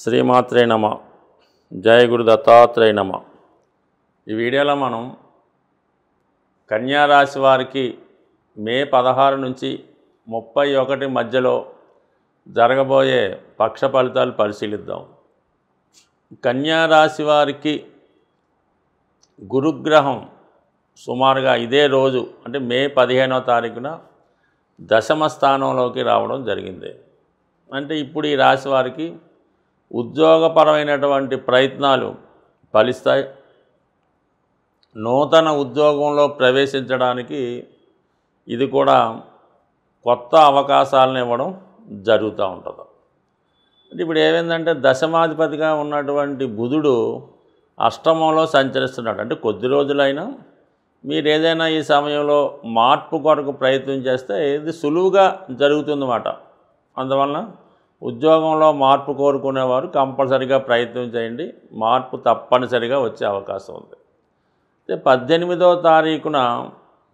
శ్రీమాత్రే నమ. జయ గురు దత్తాత్రేయ నమ. ఈ వీడియోలో మనం కన్యారాశి వారికి మే 16 నుంచి 31 మధ్యలో జరగబోయే పక్ష ఫలితాలు పరిశీలిద్దాం. కన్యారాశి వారికి గురుగ్రహం సుమారుగా ఇదే రోజు అంటే మే 15వ తారీఖున దశమ స్థానంలోకి రావడం జరిగింది. అంటే ఇప్పుడు ఈ రాశి వారికి ఉద్యోగపరమైనటువంటి ప్రయత్నాలు ఫలిస్తాయి. నూతన ఉద్యోగంలో ప్రవేశించడానికి ఇది కూడా కొత్త అవకాశాలను ఇవ్వడం జరుగుతూ ఉంటుంది. అంటే ఇప్పుడు ఏమైందంటే దశమాధిపతిగా ఉన్నటువంటి బుధుడు అష్టమంలో సంచరిస్తున్నాడు. అంటే కొద్ది రోజులైనా మీరు ఏదైనా ఈ సమయంలో మార్పు కొరకు ప్రయత్నం చేస్తే ఇది సులువుగా జరుగుతుందన్నమాట. అందువలన ఉద్యోగంలో మార్పు కోరుకునేవారు కంపల్సరిగా ప్రయత్నం చేయండి. మార్పు తప్పనిసరిగా వచ్చే అవకాశం ఉంది. 18వ తారీఖున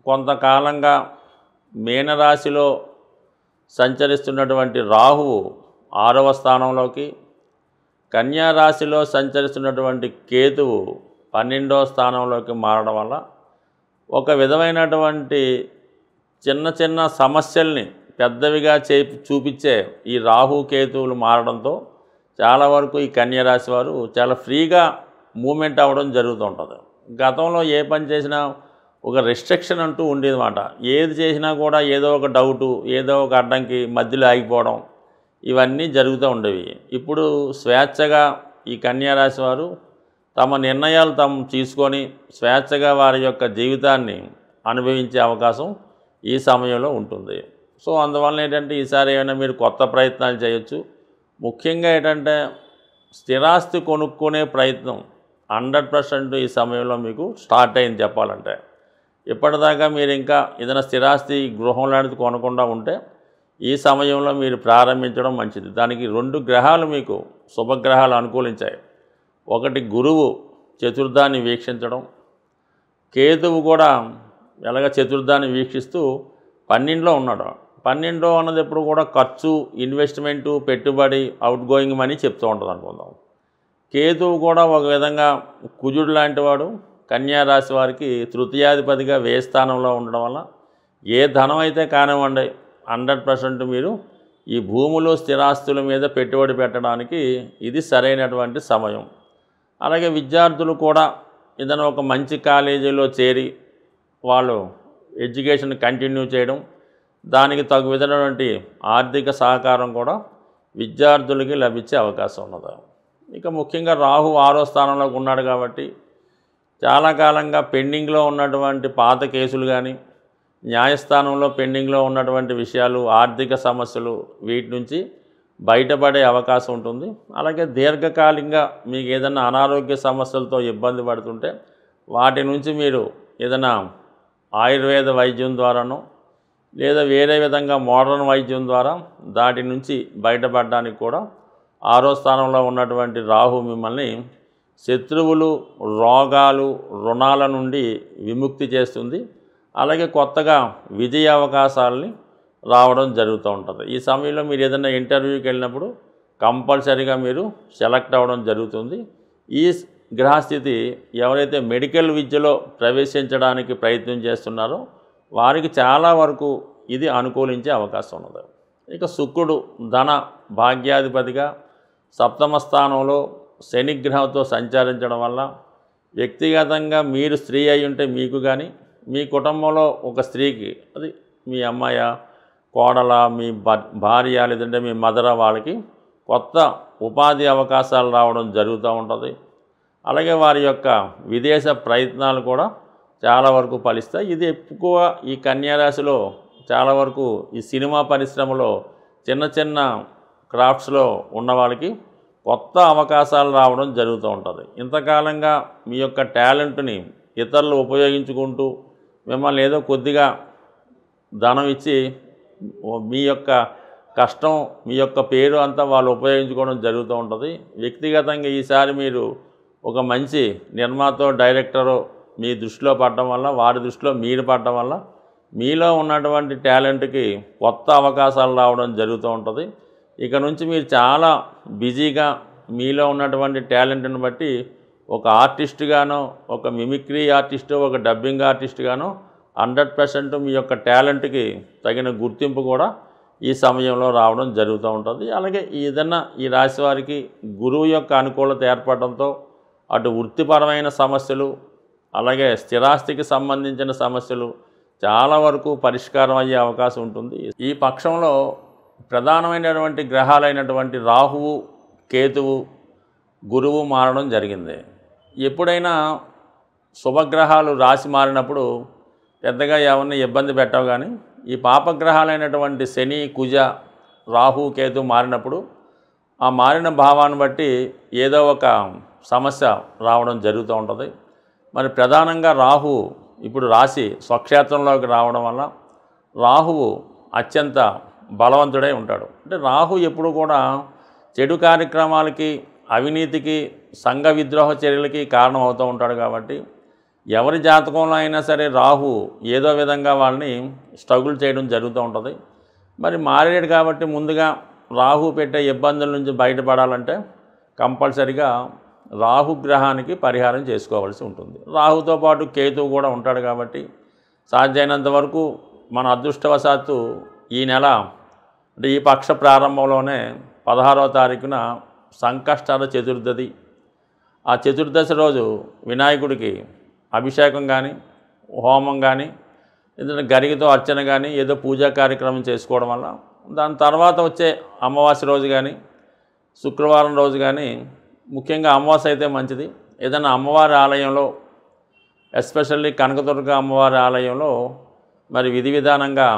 కొంతకాలంగా మీనరాశిలో సంచరిస్తున్నటువంటి రాహువు 6వ స్థానంలోకి, కన్యారాశిలో సంచరిస్తున్నటువంటి కేతువు 12వ స్థానంలోకి మారడం వల్ల ఒక విధమైనటువంటి చిన్న చిన్న సమస్యల్ని పెద్దవిగా చూపించే ఈ రాహు కేతువులు మారడంతో చాలా వరకు ఈ కన్యారాశి వారు చాలా ఫ్రీగా మూమెంట్ అవ్వడం జరుగుతూ ఉంటుంది. గతంలో ఏ పని చేసినా ఒక రెస్ట్రిక్షన్ అంటూ ఉండేదన్నమాట. ఏది చేసినా కూడా ఏదో ఒక డౌటు, ఏదో ఒక అడ్డంకి మధ్యలో ఆగిపోవడం ఇవన్నీ జరుగుతూ ఉండేవి. ఇప్పుడు స్వేచ్ఛగా ఈ కన్యారాశి వారు తమ నిర్ణయాలు తాము తీసుకొని స్వేచ్ఛగా వారి యొక్క జీవితాన్ని అనుభవించే అవకాశం ఈ సమయంలో ఉంటుంది. సో అందువలన ఏంటంటే ఈసారి ఏమైనా మీరు కొత్త ప్రయత్నాలు చేయొచ్చు. ముఖ్యంగా ఏంటంటే స్థిరాస్తి కొనుక్కునే ప్రయత్నం 100% ఈ సమయంలో మీకు స్టార్ట్ అయింది చెప్పాలంటే. ఇప్పటిదాకా మీరు ఇంకా ఏదైనా స్థిరాస్తి గృహం లాంటిది కొనకుండా ఉంటే ఈ సమయంలో మీరు ప్రారంభించడం మంచిది. దానికి 2 గ్రహాలు మీకు శుభగ్రహాలు అనుకూలించాయి. ఒకటి గురువు చతుర్థాన్ని వీక్షించడం, కేతువు కూడా ఎలాగ చతుర్థాన్ని వీక్షిస్తూ 12లో ఉన్నాడు. 12 అన్నది ఎప్పుడు కూడా ఖర్చు, ఇన్వెస్ట్మెంటు, పెట్టుబడి, అవుట్ గోయింగ్ మనీ చెప్తూ ఉంటుంది అనుకుందాం. కేతువు కూడా ఒక విధంగా కుజుడు లాంటి వాడు కన్యారాశి వారికి తృతీయాధిపతిగా వ్యయ స్థానంలో ఉండడం వల్ల ఏ ధనం అయితే కానివ్వండి 100% మీరు ఈ భూములు స్థిరాస్తుల మీద పెట్టుబడి పెట్టడానికి ఇది సరైనటువంటి సమయం. అలాగే విద్యార్థులు కూడా ఏదైనా ఒక మంచి కాలేజీలో చేరి వాళ్ళు ఎడ్యుకేషన్ కంటిన్యూ చేయడం, దానికి తగు విధమైనటువంటి ఆర్థిక సహకారం కూడా విద్యార్థులకి లభించే అవకాశం ఉన్నది. ఇక ముఖ్యంగా రాహు 6వ స్థానంలోకి ఉన్నాడు కాబట్టి చాలా కాలంగా పెండింగ్లో ఉన్నటువంటి పాత కేసులు కానీ, న్యాయస్థానంలో పెండింగ్లో ఉన్నటువంటి విషయాలు, ఆర్థిక సమస్యలు వీటి నుంచి బయటపడే అవకాశం ఉంటుంది. అలాగే దీర్ఘకాలికంగా మీకు ఏదైనా అనారోగ్య సమస్యలతో ఇబ్బంది పడుతుంటే వాటి నుంచి మీరు ఏదైనా ఆయుర్వేద వైద్యం ద్వారానో లేదా వేరే విధంగా మోడర్న్ వైద్యం ద్వారా దాటి నుంచి బయటపడడానికి కూడా 6వ స్థానంలో ఉన్నటువంటి రాహు మిమ్మల్ని శత్రువులు, రోగాలు, రుణాల నుండి విముక్తి చేస్తుంది. అలాగే కొత్తగా విజయ అవకాశాలని రావడం జరుగుతూ ఉంటుంది. ఈ సమయంలో మీరు ఏదైనా ఇంటర్వ్యూకి వెళ్ళినప్పుడు కంపల్సరీగా మీరు సెలెక్ట్ అవ్వడం జరుగుతుంది. ఈ గ్రహస్థితి ఎవరైతే మెడికల్ విద్యలో ప్రవేశించడానికి ప్రయత్నం చేస్తున్నారో వారికి చాలా వరకు ఇది అనుకూలించే అవకాశం ఉన్నది. ఇక శుక్రుడు ధన భాగ్యాధిపతిగా 7వ స్థానంలో శనిగ్రహంతో సంచరించడం వల్ల వ్యక్తిగతంగా మీరు స్త్రీ అయి ఉంటే మీకు కానీ, మీ కుటుంబంలో ఒక స్త్రీకి, అది మీ అమ్మాయ, కోడల, మీ భార్య లేదంటే మీ మదర, వాళ్ళకి కొత్త ఉపాధి అవకాశాలు రావడం జరుగుతూ ఉంటుంది. అలాగే వారి యొక్క విదేశ ప్రయత్నాలు కూడా చాలా వరకు ఫలిస్తాయి. ఇది ఎక్కువ ఈ కన్యారాశిలో చాలా వరకు ఈ సినిమా పరిశ్రమలో చిన్న చిన్న క్రాఫ్ట్స్లో ఉన్న వాళ్ళకి కొత్త అవకాశాలు రావడం జరుగుతూ ఉంటుంది. ఇంతకాలంగా మీ యొక్క టాలెంట్ని ఇతరులు ఉపయోగించుకుంటూ మిమ్మల్ని ఏదో కొద్దిగా ధనం ఇచ్చి మీ యొక్క కష్టం, మీ యొక్క పేరు అంతా వాళ్ళు ఉపయోగించుకోవడం జరుగుతూ ఉంటుంది. వ్యక్తిగతంగా ఈసారి మీరు ఒక మంచి నిర్మాత, డైరెక్టరో మీ దృష్టిలో పడడం వల్ల, వారి దృష్టిలో మీరు పడడం వల్ల మీలో ఉన్నటువంటి టాలెంట్కి కొత్త అవకాశాలు రావడం జరుగుతూ ఉంటుంది. ఇక నుంచి మీరు చాలా బిజీగా మీలో ఉన్నటువంటి టాలెంట్ని బట్టి ఒక ఆర్టిస్ట్గానో, ఒక మిమిక్రీ ఆర్టిస్టు, ఒక డబ్బింగ్ ఆర్టిస్ట్గానో 100% మీ యొక్క టాలెంట్కి తగిన గుర్తింపు కూడా ఈ సమయంలో రావడం జరుగుతూ ఉంటుంది. అలాగే ఏదన్నా ఈ రాశి వారికి గురువు యొక్క అనుకూలత ఏర్పడడంతో అటు వృత్తిపరమైన సమస్యలు, అలాగే స్థిరాస్తికి సంబంధించిన సమస్యలు చాలా వరకు పరిష్కారం అయ్యే అవకాశం ఉంటుంది. ఈ పక్షంలో ప్రధానమైనటువంటి గ్రహాలైనటువంటి రాహువు, కేతువు, గురువు మారడం జరిగింది. ఎప్పుడైనా శుభగ్రహాలు రాశి మారినప్పుడు పెద్దగా ఎవరిని ఇబ్బంది పెట్టవు, కానీ ఈ పాపగ్రహాలైనటువంటి శని, కుజ, రాహు, కేతు మారినప్పుడు ఆ మారిన భావాన్ని బట్టి ఏదో ఒక సమస్య రావడం జరుగుతూ ఉంటుంది. మరి ప్రధానంగా రాహు ఇప్పుడు రాశి స్వక్షేత్రంలోకి రావడం వల్ల రాహువు అత్యంత బలవంతుడై ఉంటాడు. అంటే రాహు ఎప్పుడు కూడా చెడు కార్యక్రమాలకి, అవినీతికి, సంఘ విద్రోహ చర్యలకి కారణం అవుతూ ఉంటాడు. కాబట్టి ఎవరి జాతకంలో అయినా సరే రాహు ఏదో విధంగా వాళ్ళని స్ట్రగుల్ చేయడం జరుగుతూ ఉంటుంది. మరి మారేడు కాబట్టి ముందుగా రాహు పెట్టే ఇబ్బందుల నుంచి బయటపడాలంటే కంపల్సరిగా రాహుగ్రహానికి పరిహారం చేసుకోవాల్సి ఉంటుంది. రాహుతో పాటు కేతువు కూడా ఉంటాడు కాబట్టి సాధ్యమైనంత వరకు మన అదృష్టవశాత్తు ఈ నెల అంటే ఈ పక్ష ప్రారంభంలోనే 16వ తారీఖున సంకష్టహర చతుర్దశి. ఆ చతుర్దశి రోజు వినాయకుడికి అభిషేకం కానీ, హోమం కానీ, ఏదైనా గరికతో అర్చన కానీ, ఏదో పూజా కార్యక్రమం చేసుకోవడం వల్ల దాని తర్వాత వచ్చే అమావాస్య రోజు కానీ, శుక్రవారం రోజు కానీ, ముఖ్యంగా అమావాస్య అయితే మంచిది. ఏదైనా అమ్మవారి ఆలయంలో, ఎస్పెషల్లీ కనకదుర్గ అమ్మవారి ఆలయంలో మరి విధి విధానంగా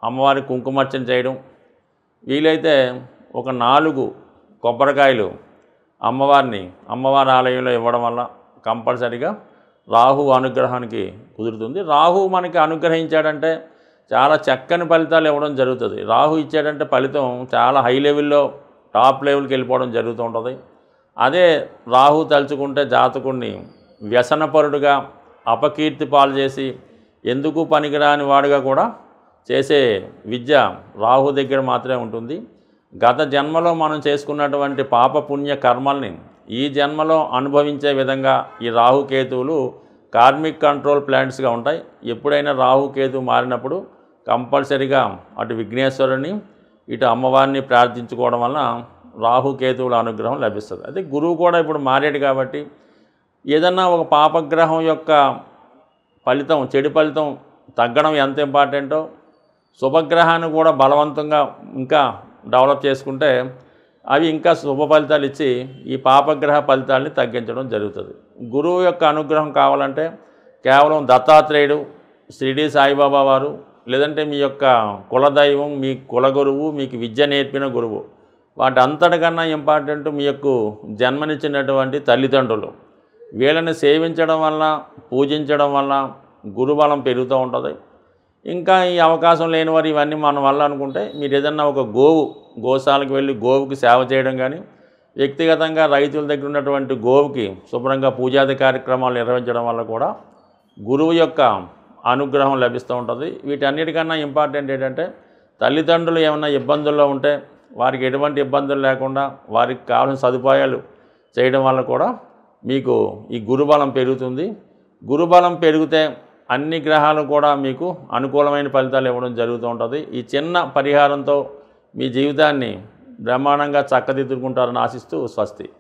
అమ్మవారి కుంకుమార్చన చేయడం, వీలైతే ఒక 4 కొబ్బరికాయలు అమ్మవారి ఆలయంలో ఇవ్వడం వల్ల కంపల్సరిగా రాహు అనుగ్రహానికి కుదురుతుంది. రాహు మనకి అనుగ్రహించాడంటే చాలా చక్కని ఫలితాలు ఇవ్వడం జరుగుతుంది. రాహు ఇచ్చాడంటే ఫలితం చాలా హై లెవెల్లో, టాప్ లెవెల్కి వెళ్ళిపోవడం జరుగుతూ ఉంటుంది. అదే రాహు తలుచుకుంటే జాతకుడిని వ్యసనపరుడుగా, అపకీర్తి పాలు చేసి ఎందుకు పనికిరాని వాడుగా కూడా చేసే విద్య రాహు దగ్గర మాత్రమే ఉంటుంది. గత జన్మలో మనం చేసుకున్నటువంటి పాపపుణ్య కర్మల్ని ఈ జన్మలో అనుభవించే విధంగా ఈ రాహుకేతువులు కార్మిక్ కంట్రోల్ ప్లాంట్స్గా ఉంటాయి. ఎప్పుడైనా రాహుకేతు మారినప్పుడు కంపల్సరిగా అటు విఘ్నేశ్వరుని, ఇటు అమ్మవారిని ప్రార్థించుకోవడం వలన రాహుకేతువుల అనుగ్రహం లభిస్తుంది. అయితే గురువు కూడా ఇప్పుడు మారాడు కాబట్టి ఏదన్నా ఒక పాపగ్రహం యొక్క ఫలితం, చెడు ఫలితం తగ్గడం ఎంత ఇంపార్టెంటో శుభగ్రహాన్ని కూడా బలవంతంగా ఇంకా డెవలప్ చేసుకుంటే అవి ఇంకా శుభ ఫలితాలు ఇచ్చి ఈ పాపగ్రహ ఫలితాలని తగ్గించడం జరుగుతుంది. గురువు యొక్క అనుగ్రహం కావాలంటే కేవలం దత్తాత్రేయుడు, షిరిడి సాయిబాబా వారు, లేదంటే మీ యొక్క కులదైవం, మీ కులగురువు, మీకు విద్య నేర్పిన గురువు, వాటి అంతటికన్నా ఇంపార్టెంట్ మీ యొక్క జన్మనిచ్చినటువంటి తల్లిదండ్రులు. వీళ్ళని సేవించడం వల్ల, పూజించడం వల్ల గురుబలం పెరుగుతూ ఉంటుంది. ఇంకా ఈ అవకాశం లేని వారు ఇవన్నీ మన వల్ల అనుకుంటే మీరు ఏదన్నా ఒక గోశాలకు వెళ్ళి గోవుకి సేవ చేయడం కానీ, వ్యక్తిగతంగా రైతుల దగ్గర ఉన్నటువంటి గోవుకి శుభ్రంగా పూజాది కార్యక్రమాలు నిర్వహించడం వల్ల కూడా గురువు యొక్క అనుగ్రహం లభిస్తూ ఉంటుంది. వీటన్నిటికన్నా ఇంపార్టెంట్ ఏంటంటే తల్లిదండ్రులు ఏమైనా ఇబ్బందుల్లో ఉంటే వారికి ఎటువంటి ఇబ్బందులు లేకుండా వారికి కావాల్సిన సదుపాయాలు చేయడం వల్ల కూడా మీకు ఈ గురుబలం పెరుగుతుంది. గురుబలం పెరిగితే అన్ని గ్రహాలు కూడా మీకు అనుకూలమైన ఫలితాలు ఇవ్వడం జరుగుతూ ఉంటుంది. ఈ చిన్న పరిహారంతో మీ జీవితాన్ని బ్రహ్మాండంగా చక్కదిద్దుకుంటారని ఆశిస్తూ స్వస్తి.